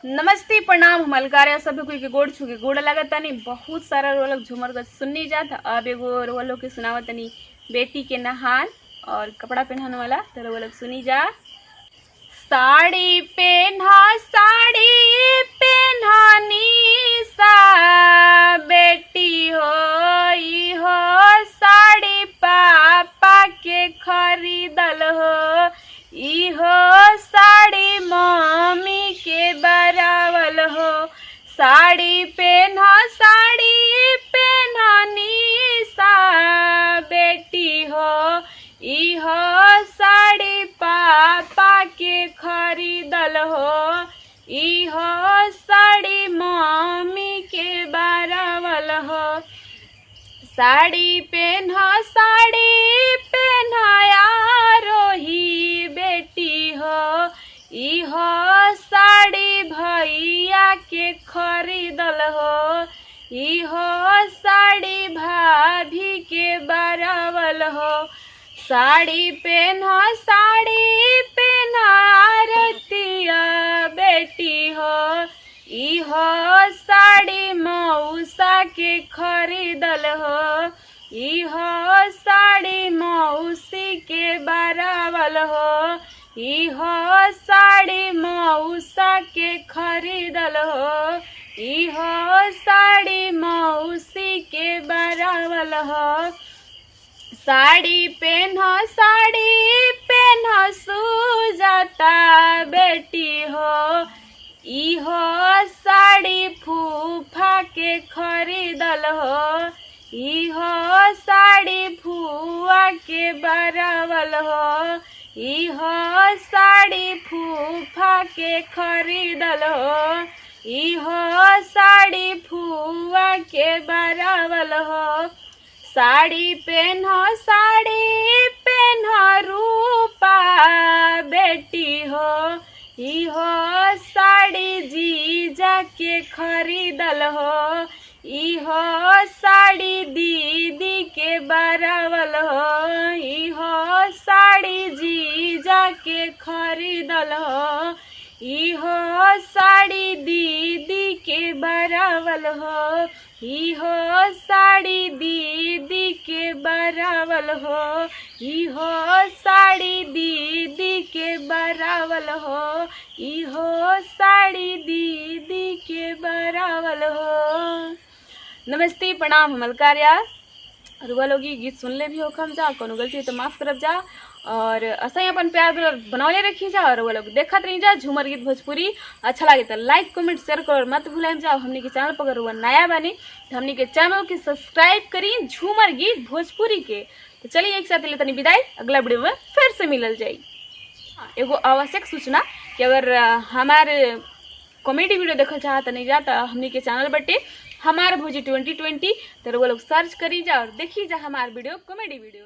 नमस्ते प्रणाम हम अलकार्या सभी कोई के गोड़ छुके गोड़ लागत तनी बहुत सारा रोलक झूमर का सुननी जात। अब एगो रोलों के सुनावत तनी बेटी के नहान और कपड़ा पहनाने वाला तो रोलक सुनी जा। साड़ी पहनानी सा बेटी हो साड़ी पापा के खरीदल हो साड़ी मम्मी के बरावल हो। साड़ी पहनानी सा बेटी हो साड़ी पापा के खरीदल हो साड़ी मम्मी के बरावल हो। साड़ी पहनाया रोही बेटी हो साड़ी भैया के खरीदल हो साड़ी भाभी के बरावल हो। साड़ी पहना रतिया बेटी हो साड़ी मौसा के खरीदल हो साड़ी मौसी के बरावल हो साड़ी मौसा के खरीदल हो साड़ी मौसी के बरावल हो। साड़ी पहना सुजाता बेटी हो साड़ी फूफा के खरीदल हो साड़ी फुआ के बरावल हो साड़ी फूफा के खरीदल हो साड़ी फुआ के बरावल हो। साड़ी पहना रूपा बेटी हो साड़ी जीजा के खरीदल हो साड़ी दीदी के बरावल हो साड़ी जीजा के खरीदल हो साड़ी दीदी के बरावल हो साड़ी दीदी के बरावल हो साड़ी दीदी के बरावल हो साड़ी दीदी के बरावल हो। नमस्ते प्रणाम हम अलकार्या रुआ लोगी गीत सुनले भी होखम जा कोनो गलती तो माफ करब जा और ऐसा ही अपन प्यार बनौले रखी जा और वो लोग देखत रही जा झूमर गीत भोजपुरी अच्छा लगे तो लाइक कमेंट शेयर करो और मत भूलें जाओ हमने के चैनल पर अगर नया बने तो हमने के चैनल के सब्सक्राइब करी झूमर गीत भोजपुरी के। तो चलिए एक साथ ले तनी विदाई अगला वीडियो में फिर से मिलल जाई। एगो आवश्यक सूचना कि अगर हमारे कॉमेडी वीडियो देखल चाहत नहीं जाता हमने के चैनल बटे हमारे भोजी 2020 तो वो लोग सर्च करी जा और देखी जा हमारे वीडियो कॉमेडी वीडियो।